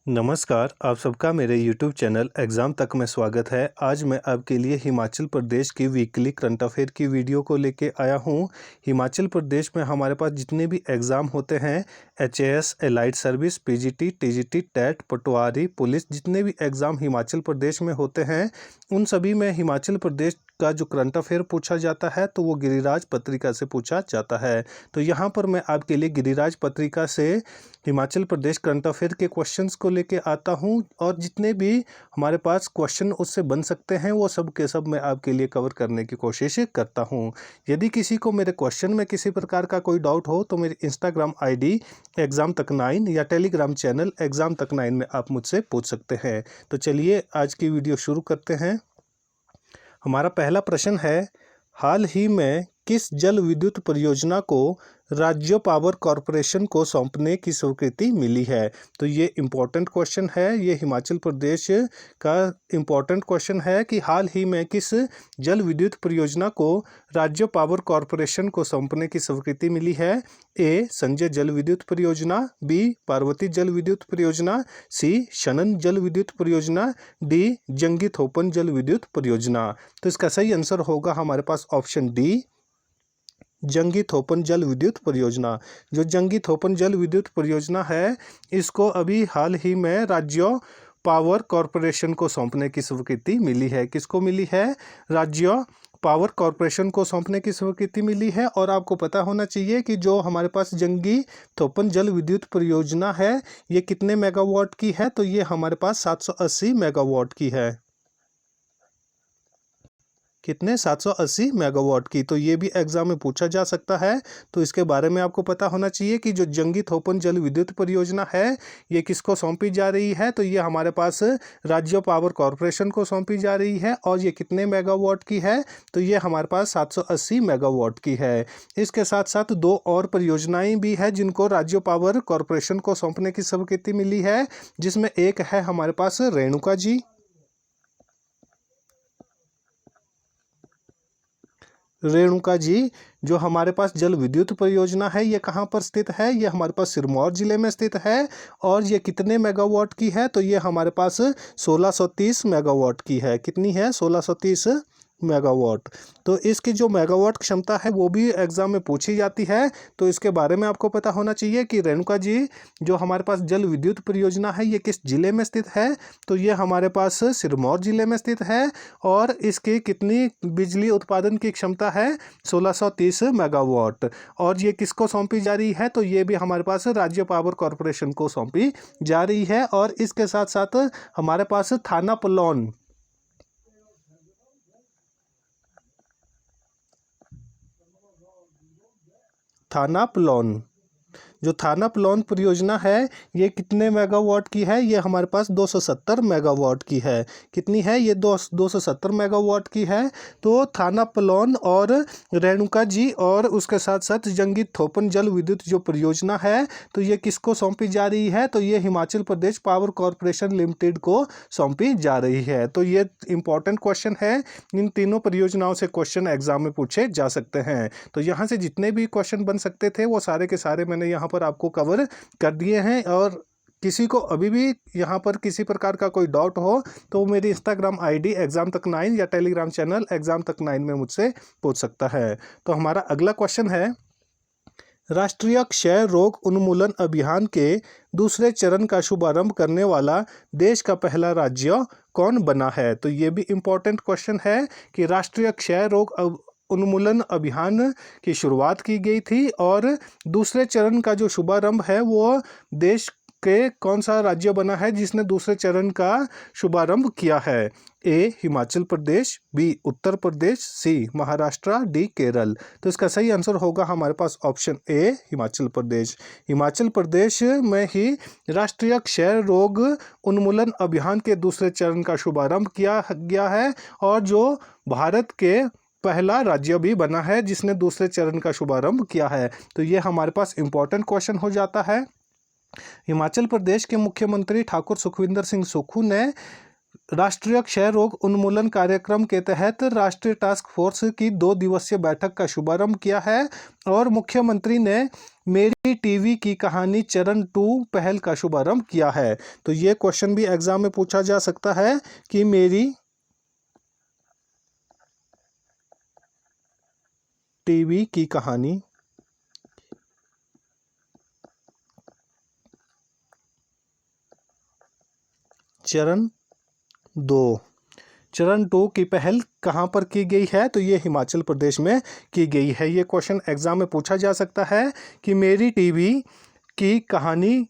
नमस्कार, आप सबका मेरे YouTube चैनल एग्ज़ाम तक में स्वागत है। आज मैं आपके लिए हिमाचल प्रदेश की वीकली करंट अफेयर की वीडियो को लेके आया हूँ। हिमाचल प्रदेश में हमारे पास जितने भी एग्ज़ाम होते हैं, HAS, allied service, PGT, TGT, TET, Patwari, police, जितने भी एग्ज़ाम हिमाचल प्रदेश में होते हैं, उन सभी में हिमाचल प्रदेश का जो करंट अफेयर पूछा जाता है तो वो गिरिराज पत्रिका से पूछा जाता है। तो यहाँ पर मैं आपके लिए गिरिराज पत्रिका से हिमाचल प्रदेश करंट अफेयर के क्वेश्चंस को लेके आता हूँ और जितने भी हमारे पास क्वेश्चन उससे बन सकते हैं वो सब के सब मैं आपके लिए कवर करने की कोशिश करता हूँ। यदि किसी को मेरे क्वेश्चन में किसी प्रकार का कोई डाउट हो तो मेरी इंस्टाग्राम ID एग्ज़ाम तक 9 या टेलीग्राम चैनल एग्ज़ाम तक 9 में आप मुझसे पूछ सकते हैं। तो चलिए आज की वीडियो शुरू करते हैं। हमारा पहला प्रश्न है, हाल ही में किस जल विद्युत परियोजना को राज्य पावर कॉरपोरेशन को सौंपने की स्वीकृति मिली है? तो ये इम्पोर्टेंट क्वेश्चन है। ये हिमाचल प्रदेश का इम्पोर्टेंट क्वेश्चन है कि हाल ही में किस जल विद्युत परियोजना को राज्य पावर कॉरपोरेशन को सौंपने की स्वीकृति मिली है? ए, संजय जल विद्युत परियोजना, बी, पार्वती जल विद्युत परियोजना, सी, शनन जल विद्युत परियोजना, डी, जंगी थोपन जल विद्युत परियोजना। तो इसका सही आंसर होगा हमारे पास ऑप्शन डी, जंगी थोपन जल विद्युत परियोजना। जो जंगी थोपन जल विद्युत परियोजना है, इसको अभी हाल ही में राज्य पावर कॉरपोरेशन को सौंपने की स्वीकृति मिली है। किसको मिली है? राज्य पावर कॉरपोरेशन को सौंपने की स्वीकृति मिली है। और आपको पता होना चाहिए कि जो हमारे पास जंगी थोपन जल विद्युत परियोजना है, ये कितने मेगावाट की है? तो ये हमारे पास 780 मेगावाट की है। कितने? 780 मेगावाट की। तो ये भी एग्जाम में पूछा जा सकता है। तो इसके बारे में आपको पता होना चाहिए कि जो जंगी थोपन जल विद्युत परियोजना है, ये किसको सौंपी जा रही है? तो ये हमारे पास राज्य पावर कॉरपोरेशन को सौंपी जा रही है। और ये कितने मेगावाट की है? तो ये हमारे पास 780 मेगावाट की है। इसके साथ साथ दो और परियोजनाएं भी है जिनको राज्य पावर कॉरपोरेशन को सौंपने की स्वीकृति मिली है, जिसमें एक है हमारे पास रेणुका जी। रेणुका जी जो हमारे पास जल विद्युत परियोजना है, ये कहाँ पर स्थित है? ये हमारे पास सिरमौर जिले में स्थित है। और ये कितने मेगावाट की है? तो ये हमारे पास 1630 मेगावाट की है। कितनी है? 1630 मेगावाट। तो इसकी जो मेगावाट क्षमता है वो भी एग्जाम में पूछी जाती है। तो इसके बारे में आपको पता होना चाहिए कि रेणुका जी जो हमारे पास जल विद्युत परियोजना है, ये किस जिले में स्थित है? तो ये हमारे पास सिरमौर जिले में स्थित है। और इसकी कितनी बिजली उत्पादन की क्षमता है? 1630 मेगावाट। और ये किसको सौंपी जा रही है? तो ये भी हमारे पास राज्य पावर कॉरपोरेशन को सौंपी जा रही है। और इसके साथ साथ हमारे पास थानापलोन जो थानापलोन परियोजना है, ये कितने मेगावाट की है? ये हमारे पास 270 मेगावाट की है। कितनी है? ये 270 मेगावाट की है। तो थानापलोन और रेणुका जी और उसके साथ साथ जंगी थोपन जल विद्युत जो परियोजना है, तो ये किसको सौंपी जा रही है? तो ये Himachal Pradesh power corporation limited को सौंपी जा रही है। तो ये इंपॉर्टेंट क्वेश्चन है। इन तीनों परियोजनाओं से क्वेश्चन एग्जाम में पूछे जा सकते हैं। तो यहाँ से जितने भी क्वेश्चन बन सकते थे वो सारे के सारे मैंने यहाँ पर आपको कवर कर दिए हैं। और किसी को अभी भी यहाँ पर किसी प्रकार का कोई डाउट हो तो मेरी इंस्टाग्राम ID एग्जाम तक 9 या टेलीग्राम चैनल एग्जाम तक 9 में मुझसे पूछ सकता है। तो हमारा अगला क्वेश्चन है, राष्ट्रीय क्षय रोग उन्मूलन अभियान के दूसरे चरण का शुभारंभ करने वाला देश का पहला राज्य कौन बना है? तो ये भी इम्पोर्टेंट क्वेश्चन है कि राष्ट्रीय क्षय रोग उन्मूलन अभियान की शुरुआत की गई थी और दूसरे चरण का जो शुभारंभ है वो देश के कौन सा राज्य बना है जिसने दूसरे चरण का शुभारंभ किया है? ए, हिमाचल प्रदेश, बी, उत्तर प्रदेश, सी, महाराष्ट्र, डी, केरल। तो इसका सही आंसर होगा हमारे पास ऑप्शन ए, हिमाचल प्रदेश। हिमाचल प्रदेश में ही राष्ट्रीय क्षय रोग उन्मूलन अभियान के दूसरे चरण का शुभारंभ किया गया है और जो भारत के पहला राज्य भी बना है जिसने दूसरे चरण का शुभारंभ किया है। तो ये हमारे पास इंपॉर्टेंट क्वेश्चन हो जाता है। हिमाचल प्रदेश के मुख्यमंत्री ठाकुर सुखविंदर सिंह सुक्खू ने राष्ट्रीय क्षय रोग उन्मूलन कार्यक्रम के तहत राष्ट्रीय टास्क फोर्स की 2 दिवसीय बैठक का शुभारंभ किया है और मुख्यमंत्री ने मेरी टीवी की कहानी चरण 2 पहल का शुभारंभ किया है। तो ये क्वेश्चन भी एग्जाम में पूछा जा सकता है कि मेरी टीवी की कहानी चरण 2 की पहल कहाँ पर की गई है? तो ये हिमाचल प्रदेश में की गई है। ये क्वेश्चन एग्जाम में पूछा जा सकता है कि मेरी टीवी की कहानी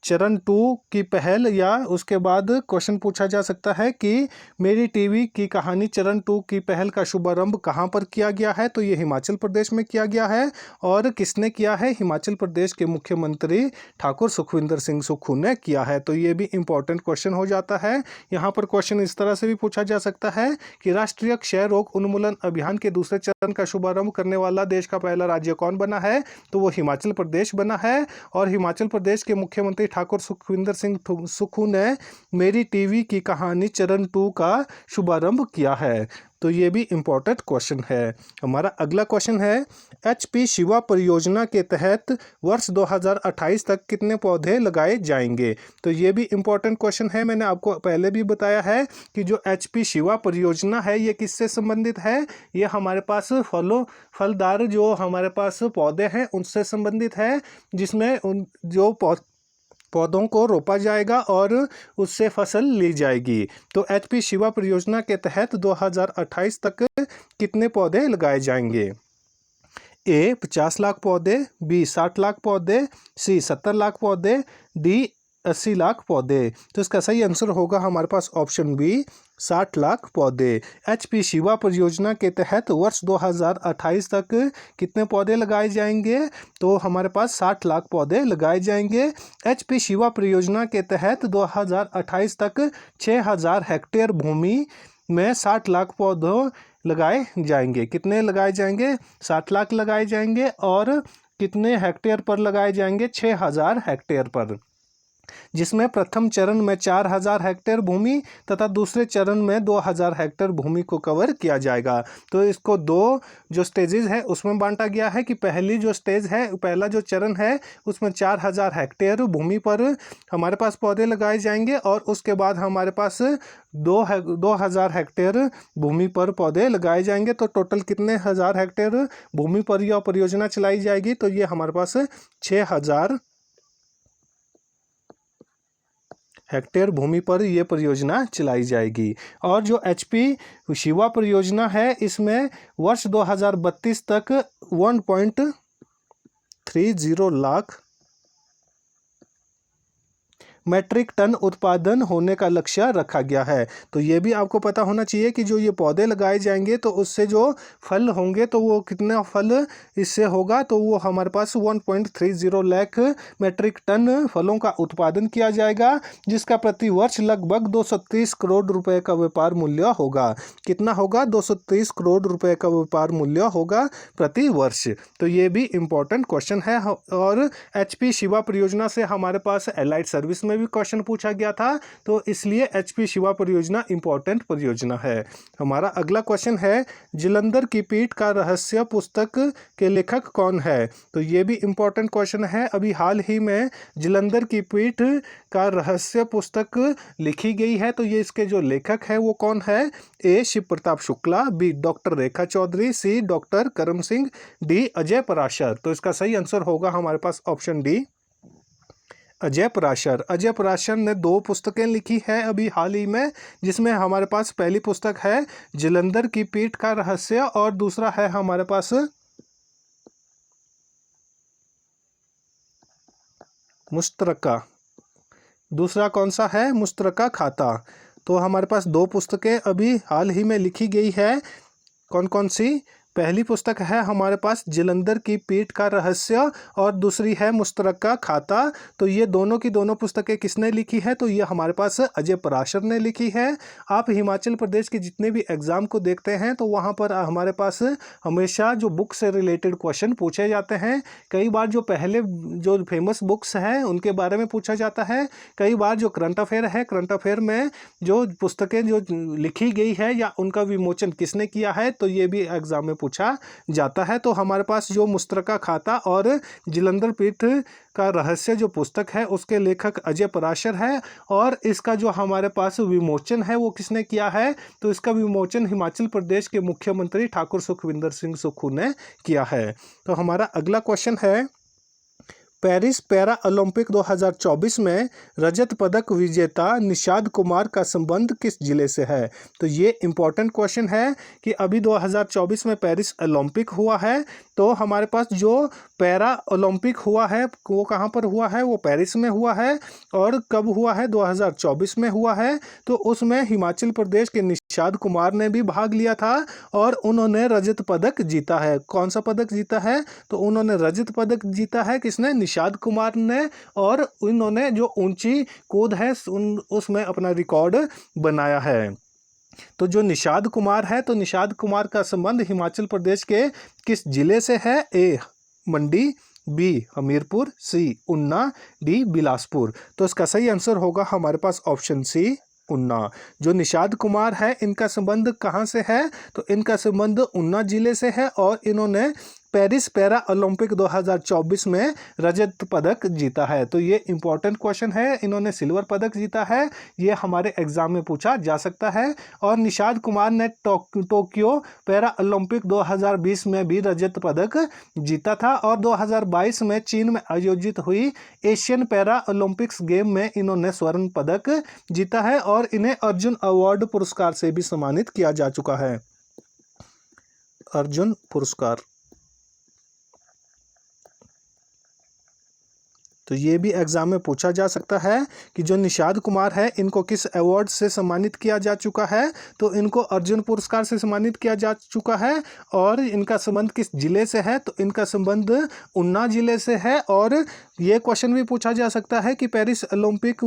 चरण 2 की पहल, या उसके बाद क्वेश्चन पूछा जा सकता है कि मेरी टीवी की कहानी चरण 2 की पहल का शुभारंभ कहाँ पर किया गया है? तो ये हिमाचल प्रदेश में किया गया है। और किसने किया है? हिमाचल प्रदेश के मुख्यमंत्री ठाकुर सुखविंदर सिंह सुक्खू ने किया है। तो ये भी इंपॉर्टेंट क्वेश्चन हो जाता है। यहाँ पर क्वेश्चन इस तरह से भी पूछा जा सकता है कि राष्ट्रीय क्षय रोग उन्मूलन अभियान के दूसरे चरण का शुभारंभ करने वाला देश का पहला राज्य कौन बना है? तो वो हिमाचल प्रदेश बना है। और हिमाचल प्रदेश के मुख्यमंत्री ठाकुर सुखविंदर सिंह सुक्खू ने मेरी टीवी की कहानी चरण 2 का शुभारंभ किया है। तो ये भी इंपॉर्टेंट क्वेश्चन है। हमारा अगला क्वेश्चन है, HP शिवा परियोजना के तहत वर्ष 2028 तक कितने पौधे लगाए जाएंगे? तो ये भी इंपॉर्टेंट क्वेश्चन है। मैंने आपको पहले भी बताया है कि जो HP शिवा परियोजना है ये किससे संबंधित है? ये हमारे पास फलदार जो हमारे पास पौधे हैं उनसे संबंधित है, जिसमें उन जो पौधों को रोपा जाएगा और उससे फसल ली जाएगी। तो HP शिवा परियोजना के तहत 2028 तक कितने पौधे लगाए जाएंगे? A 50 लाख पौधे, B 60 लाख पौधे, C 70 लाख पौधे, D 80 लाख पौधे। तो इसका सही आंसर होगा हमारे पास ऑप्शन बी 60 लाख पौधे। HP शिवा परियोजना के तहत वर्ष 2028 तक कितने पौधे लगाए जाएंगे? तो हमारे पास 60 लाख पौधे लगाए जाएंगे। HP शिवा परियोजना के तहत 2028 तक 6000 हेक्टेयर भूमि में 60 लाख पौधों लगाए जाएंगे। कितने लगाए जाएंगे? 60 लाख लगाए जाएंगे। और कितने हेक्टेयर पर लगाए जाएंगे? 6000 हेक्टेयर पर, जिसमें प्रथम चरण में 4000 हेक्टेयर भूमि तथा दूसरे चरण में 2000 हेक्टेयर भूमि को कवर किया जाएगा। तो इसको दो जो स्टेजेस है उसमें बांटा गया है कि पहली जो स्टेज है, पहला जो चरण है उसमें 4000 हेक्टेयर भूमि पर हमारे पास पौधे लगाए जाएंगे और उसके बाद हमारे पास 2000 हेक्टेयर भूमि पर पौधे लगाए जाएंगे। तो टोटल कितने हजार हेक्टेयर भूमि पर यह परियोजना चलाई जाएगी? तो ये हमारे पास 6000 हेक्टेयर भूमि पर यह परियोजना चलाई जाएगी। और जो HP शिवा परियोजना है इसमें वर्ष 2032 तक 1.30 लाख मैट्रिक टन उत्पादन होने का लक्ष्य रखा गया है। तो ये भी आपको पता होना चाहिए कि जो ये पौधे लगाए जाएंगे तो उससे जो फल होंगे तो वो कितना फल इससे होगा? तो वो हमारे पास 1.30 लाख मैट्रिक टन फलों का उत्पादन किया जाएगा, जिसका प्रति वर्ष लगभग 230 करोड़ रुपए का व्यापार मूल्य होगा। कितना होगा? 230 करोड़ रुपए का व्यापार मूल्य होगा प्रति वर्ष। तो ये भी इंपॉर्टेंट क्वेश्चन है। और HP शिवा परियोजना से हमारे पास एलाइड सर्विस में भी क्वेश्चन पूछा गया था, तो इसलिए HP शिवा परियोजना इंपॉर्टेंट परियोजना है। हमारा अगला क्वेश्चन है, जलंधर की पीठ का रहस्य पुस्तक के लेखक कौन है? तो ये भी इंपॉर्टेंट क्वेश्चन है। अभी हाल ही में जलंधर की पीठ का रहस्य पुस्तक लिखी गई है, तो ये इसके जो लेखक है वो कौन है? A Shiv Pratap Shukla, B doctor Rekha Chaudhary, C doctor Karam Singh, D Ajay Parashar. तो इसका सही आंसर होगा हमारे पास ऑप्शन डी अजय पराशर। अजय पराशर ने 2 पुस्तकें लिखी है अभी हाल ही में, जिसमें हमारे पास पहली पुस्तक है जलंधर की पीठ का रहस्य और दूसरा है हमारे पास मुश्तरका। दूसरा कौन सा है? मुश्तरका खाता। तो हमारे पास 2 पुस्तकें अभी हाल ही में लिखी गई है। कौन कौन सी? पहली पुस्तक है हमारे पास जलंधर की पीठ का रहस्य और दूसरी है मुश्तरका खाता। तो ये दोनों की दोनों पुस्तकें किसने लिखी है? तो ये हमारे पास अजय पराशर ने लिखी है। आप हिमाचल प्रदेश के जितने भी एग्ज़ाम को देखते हैं तो वहाँ पर हमारे पास हमेशा जो बुक से रिलेटेड क्वेश्चन पूछे जाते हैं। कई बार जो पहले जो फेमस बुक्स हैं उनके बारे में पूछा जाता है, कई बार जो करंट अफेयर है, करंट अफेयर में जो पुस्तकें जो लिखी गई है या उनका विमोचन किसने किया है तो ये भी एग्ज़ाम में पूछा जाता है। तो हमारे पास जो मुश्तरका खाता और जलंधर पीठ का रहस्य जो पुस्तक है उसके लेखक अजय पराशर है, और इसका जो हमारे पास विमोचन है वो किसने किया है? तो इसका विमोचन हिमाचल प्रदेश के मुख्यमंत्री ठाकुर सुखविंदर सिंह सुक्खू ने किया है। तो हमारा अगला क्वेश्चन है, पेरिस पैरा ओलंपिक 2024 में रजत पदक विजेता निषाद कुमार का संबंध किस जिले से है? तो ये इम्पोर्टेंट क्वेश्चन है कि अभी 2024 में पेरिस ओलंपिक हुआ है, तो हमारे पास जो पैरा ओलंपिक हुआ है वो कहाँ पर हुआ है? वो पेरिस में हुआ है। और कब हुआ है? 2024 में हुआ है। तो उसमें हिमाचल प्रदेश के निषाद कुमार ने भी भाग लिया था और उन्होंने रजत पदक जीता है। कौन सा पदक जीता है? तो उन्होंने रजत पदक जीता है। किसने? निषाद कुमार ने। और उन्होंने जो ऊंची कूद है उसमें अपना रिकॉर्ड बनाया है। तो जो निषाद कुमार है, तो निषाद कुमार का संबंध हिमाचल प्रदेश के किस जिले से है? ए मंडी, बी हमीरपुर, सी ऊना, डी बिलासपुर। तो इसका सही आंसर होगा हमारे पास ऑप्शन सी ऊना। जो निषाद कुमार है इनका संबंध कहाँ से है? तो इनका संबंध ऊना जिले से है और इन्होंने पेरिस पैरा ओलंपिक 2024 में रजत पदक जीता है। तो ये इंपॉर्टेंट क्वेश्चन है, इन्होंने सिल्वर पदक जीता है, ये हमारे एग्जाम में पूछा जा सकता है। और निषाद कुमार ने टोक्यो पैरा ओलंपिक 2020 में भी रजत पदक जीता था और 2022 में चीन में आयोजित हुई एशियन पैरा ओलंपिक्स गेम में इन्होंने स्वर्ण पदक जीता है और इन्हें अर्जुन अवार्ड पुरस्कार से भी सम्मानित किया जा चुका है। अर्जुन पुरस्कार। तो ये भी एग्जाम में पूछा जा सकता है कि जो निषाद कुमार है इनको किस अवार्ड से सम्मानित किया जा चुका है? तो इनको अर्जुन पुरस्कार से सम्मानित किया जा चुका है। और इनका संबंध किस जिले से है? तो इनका संबंध ऊना जिले से है। और ये क्वेश्चन भी पूछा जा सकता है कि पेरिस ओलंपिक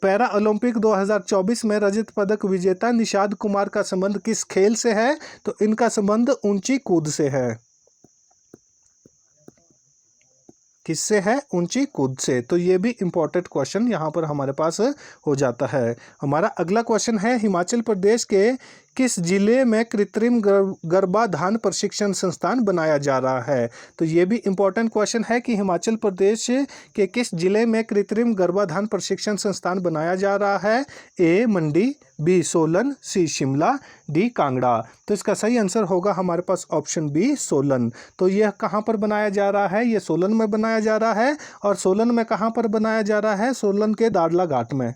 पैरा ओलंपिक 2024 में रजत पदक विजेता निषाद कुमार का संबंध किस खेल से है? तो इनका संबंध ऊंची कूद से है। किससे है? ऊंची कूद से। तो ये भी इम्पोर्टेंट क्वेश्चन यहाँ पर हमारे पास हो जाता है। हमारा अगला क्वेश्चन है, हिमाचल प्रदेश के किस जिले में कृत्रिम गर्भाधान प्रशिक्षण संस्थान बनाया जा रहा है? तो ये भी इम्पोर्टेंट क्वेश्चन है कि हिमाचल प्रदेश के किस जिले में कृत्रिम गर्भाधान प्रशिक्षण संस्थान बनाया जा रहा है? ए मंडी, बी सोलन, सी शिमला, डी कांगड़ा। तो इसका सही आंसर होगा हमारे पास ऑप्शन बी सोलन। तो यह कहाँ पर बनाया जा रहा है? ये सोलन में बनाया जा रहा है। और सोलन में कहाँ पर बनाया जा रहा है? सोलन के दाड़ला घाट में।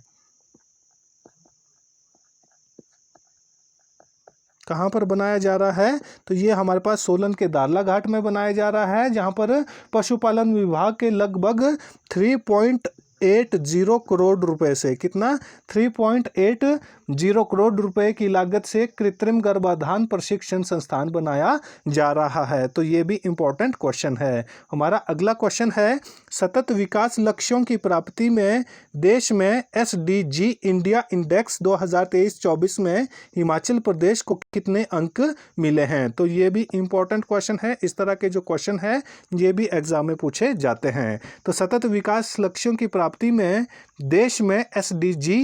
कहाँ पर बनाया जा रहा है? तो ये हमारे पास सोलन के दाड़ला घाट में बनाया जा रहा है, जहाँ पर पशुपालन विभाग के लगभग 3.80 करोड़ रुपए से, कितना? 3.80 करोड़ रुपए की लागत से कृत्रिम गर्भाधान प्रशिक्षण संस्थान बनाया जा रहा है। तो ये भी इम्पोर्टेंट क्वेश्चन है। हमारा अगला क्वेश्चन है, सतत विकास लक्ष्यों की प्राप्ति में देश में SDG इंडिया इंडेक्स 2023-24 में हिमाचल प्रदेश को कितने अंक मिले हैं? तो ये भी इम्पोर्टेंट क्वेश्चन है। इस तरह के जो क्वेश्चन है ये भी एग्जाम में पूछे जाते हैं। तो सतत विकास लक्ष्यों की प्राप्ति में देश में SDG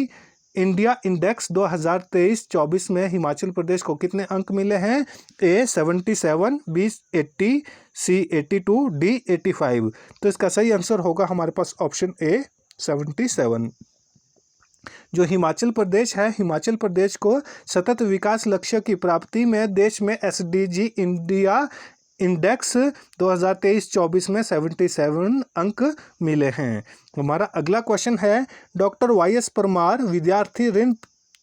इंडिया इंडेक्स 2023-24 में हिमाचल प्रदेश को कितने अंक मिले हैं? ए 77, बी 80, सी 82, डी 85। तो इसका सही आंसर होगा हमारे पास ऑप्शन ए 77। जो हिमाचल प्रदेश है, हिमाचल प्रदेश को सतत विकास लक्ष्य की प्राप्ति में देश में SDG इंडिया इंडेक्स 2023-24 में 77 अंक मिले हैं। हमारा अगला क्वेश्चन है, डॉक्टर YS परमार विद्यार्थी ऋण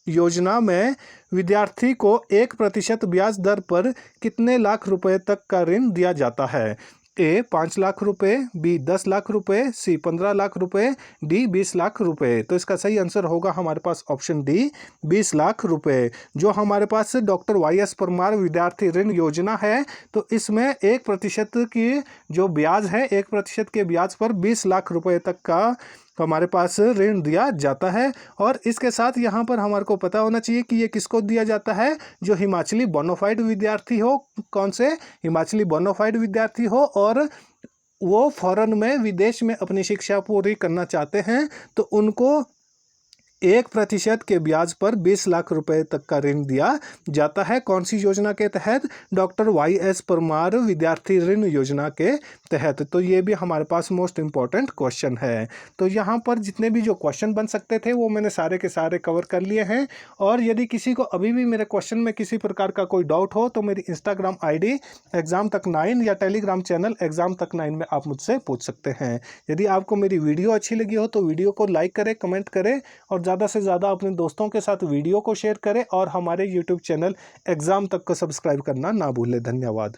योजना में विद्यार्थी को 1% ब्याज दर पर कितने लाख रुपए तक का ऋण दिया जाता है? ए 5 लाख रुपए, बी 10 लाख रुपए, सी 15 लाख रुपए, डी 20 लाख रुपए। तो इसका सही आंसर होगा हमारे पास ऑप्शन डी 20 लाख रुपए। जो हमारे पास डॉक्टर वाई.एस. परमार विद्यार्थी ऋण योजना है, तो इसमें 1% की जो ब्याज है, 1% के ब्याज पर 20 लाख रुपए तक का हमारे पास ऋण दिया जाता है। और इसके साथ यहाँ पर हमारे को पता होना चाहिए कि ये किसको दिया जाता है, जो हिमाचली बोनाफाइड विद्यार्थी हो। कौन से? हिमाचली बोनाफाइड विद्यार्थी हो और वो फॉरेन में, विदेश में अपनी शिक्षा पूरी करना चाहते हैं, तो उनको 1% के ब्याज पर 20 लाख रुपए तक का ऋण दिया जाता है। कौन सी योजना के तहत? डॉक्टर वाई.एस. परमार विद्यार्थी ऋण योजना के तहत। तो ये भी हमारे पास मोस्ट इम्पॉर्टेंट क्वेश्चन है। तो यहाँ पर जितने भी जो क्वेश्चन बन सकते थे वो मैंने सारे के सारे कवर कर लिए हैं। और यदि किसी को अभी भी मेरे क्वेश्चन में किसी प्रकार का कोई डाउट हो तो मेरी इंस्टाग्राम ID एग्जाम तक 9 या टेलीग्राम चैनल एग्जाम तक 9 में आप मुझसे पूछ सकते हैं। यदि आपको मेरी वीडियो अच्छी लगी हो तो वीडियो को लाइक करें, कमेंट करें और ज़्यादा से ज़्यादा अपने दोस्तों के साथ वीडियो को शेयर करें और हमारे YouTube चैनल एग्जाम तक को सब्सक्राइब करना ना भूलें। धन्यवाद।